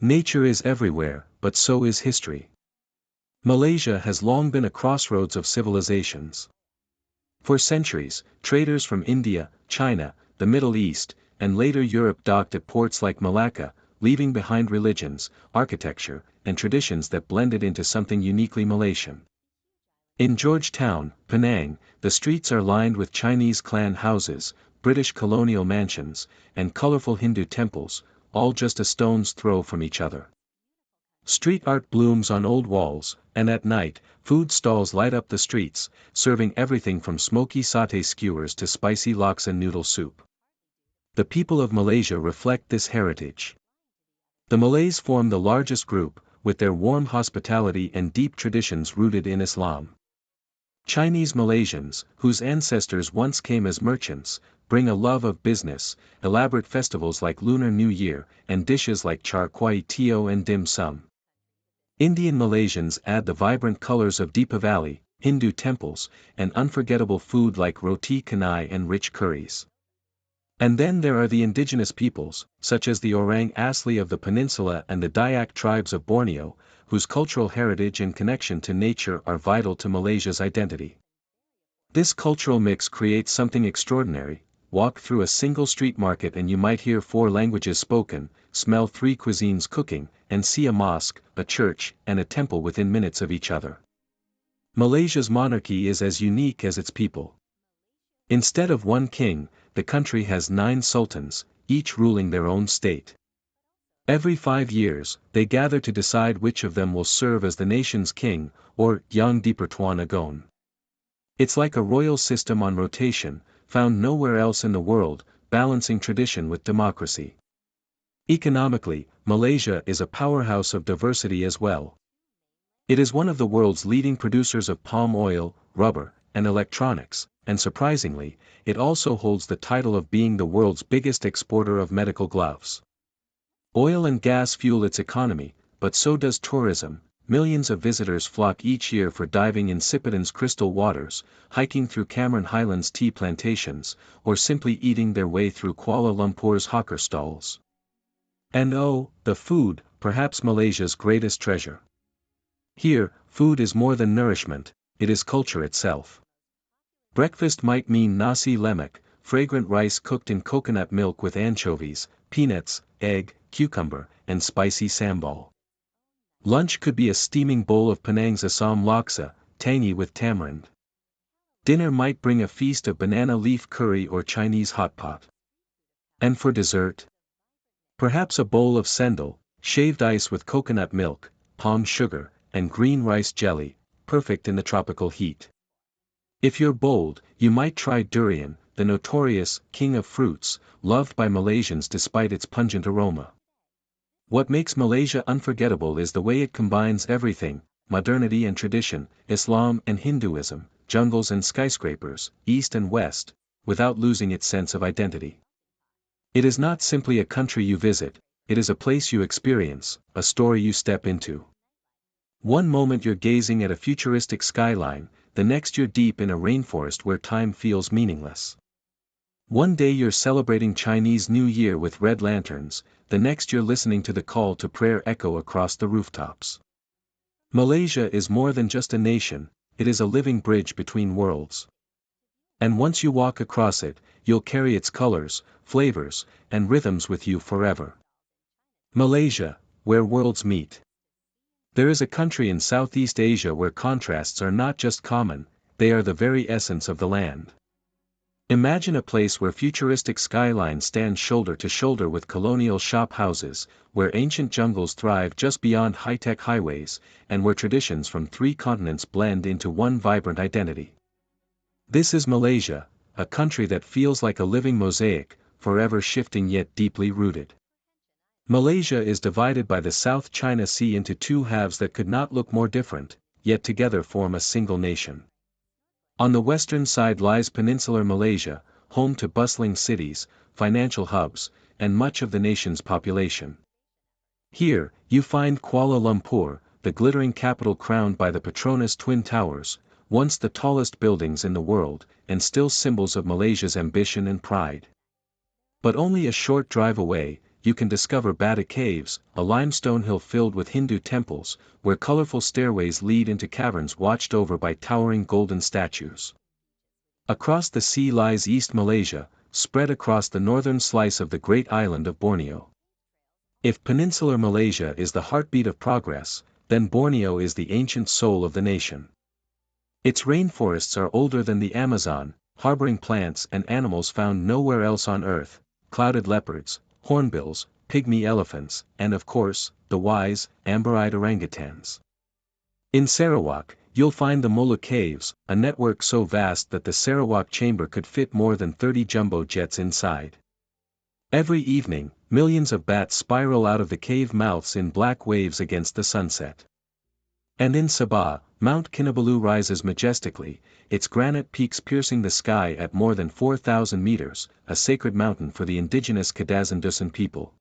Nature is everywhere, but so is history. Malaysia has long been a crossroads of civilizations. For centuries, traders from India, China, the Middle East, and later Europe docked at ports like Malacca, leaving behind religions, architecture, and traditions that blended into something uniquely Malaysian. In Georgetown, Penang, the streets are lined with Chinese clan houses, British colonial mansions, and colorful Hindu temples, all just a stone's throw from each other. Street art blooms on old walls, and at night, food stalls light up the streets, serving everything from smoky satay skewers to spicy laksa noodle soup. The people of Malaysia reflect this heritage. The Malays form the largest group, with their warm hospitality and deep traditions rooted in Islam. Chinese Malaysians, whose ancestors once came as merchants, bring a love of business, elaborate festivals like Lunar New Year, and dishes like char kway teow and dim sum. Indian Malaysians add the vibrant colors of Deepavali, Hindu temples, and unforgettable food like roti canai and rich curries. And then there are the indigenous peoples, such as the Orang Asli of the peninsula and the Dayak tribes of Borneo, whose cultural heritage and connection to nature are vital to Malaysia's identity. This cultural mix creates something extraordinary. Walk through a single street market and you might hear 4 languages spoken, smell 3 cuisines cooking, and see a mosque, a church, and a temple within minutes of each other. Malaysia's monarchy is as unique as its people. Instead of one king, the country has 9 sultans, each ruling their own state. Every 5 years, they gather to decide which of them will serve as the nation's king, or Yang di-Pertuan Agong. It's like a royal system on rotation, found nowhere else in the world, balancing tradition with democracy. Economically, Malaysia is a powerhouse of diversity as well. It is one of the world's leading producers of palm oil, rubber, and electronics, and surprisingly, it also holds the title of being the world's biggest exporter of medical gloves. Oil and gas fuel its economy, but so does tourism. Millions of visitors flock each year for diving in Sipadan's crystal waters, hiking through Cameron Highlands tea plantations, or simply eating their way through Kuala Lumpur's hawker stalls. And oh, the food, perhaps Malaysia's greatest treasure. Here, food is more than nourishment, it is culture itself. Breakfast might mean nasi lemak, fragrant rice cooked in coconut milk with anchovies, peanuts, egg, cucumber, and spicy sambal. Lunch could be a steaming bowl of Penang's Assam laksa, tangy with tamarind. Dinner might bring a feast of banana leaf curry or Chinese hot pot. And for dessert? Perhaps a bowl of sendal, shaved ice with coconut milk, palm sugar, and green rice jelly, perfect in the tropical heat. If you're bold, you might try durian, the notorious king of fruits, loved by Malaysians despite its pungent aroma. What makes Malaysia unforgettable is the way it combines everything, modernity and tradition, Islam and Hinduism, jungles and skyscrapers, East and West, without losing its sense of identity. It is not simply a country you visit, it is a place you experience, a story you step into. One moment you're gazing at a futuristic skyline, the next you're deep in a rainforest where time feels meaningless. One day you're celebrating Chinese New Year with red lanterns, the next you're listening to the call to prayer echo across the rooftops. Malaysia is more than just a nation, it is a living bridge between worlds. And once you walk across it, you'll carry its colors, flavors, and rhythms with you forever. Malaysia, where worlds meet. There is a country in Southeast Asia where contrasts are not just common, they are the very essence of the land. Imagine a place where futuristic skylines stand shoulder to shoulder with colonial shop houses, where ancient jungles thrive just beyond high-tech highways, and where traditions from 3 continents blend into one vibrant identity. This is Malaysia, a country that feels like a living mosaic, forever shifting yet deeply rooted. Malaysia is divided by the South China Sea into 2 halves that could not look more different, yet together form a single nation. On the western side lies peninsular Malaysia, home to bustling cities, financial hubs, and much of the nation's population. Here, you find Kuala Lumpur, the glittering capital crowned by the Petronas Twin Towers, once the tallest buildings in the world, and still symbols of Malaysia's ambition and pride. But only a short drive away, you can discover Bata Caves, a limestone hill filled with Hindu temples, where colorful stairways lead into caverns watched over by towering golden statues. Across the sea lies East Malaysia, spread across the northern slice of the great island of Borneo. If peninsular Malaysia is the heartbeat of progress, then Borneo is the ancient soul of the nation. Its rainforests are older than the Amazon, harboring plants and animals found nowhere else on Earth: clouded leopards, hornbills, pygmy elephants, and of course, the wise, amber-eyed orangutans. In Sarawak, you'll find the Mola Caves, a network so vast that the Sarawak chamber could fit more than 30 jumbo jets inside. Every evening, millions of bats spiral out of the cave mouths in black waves against the sunset. And in Sabah, Mount Kinabalu rises majestically, its granite peaks piercing the sky at more than 4,000 meters, a sacred mountain for the indigenous Kadazandusun people.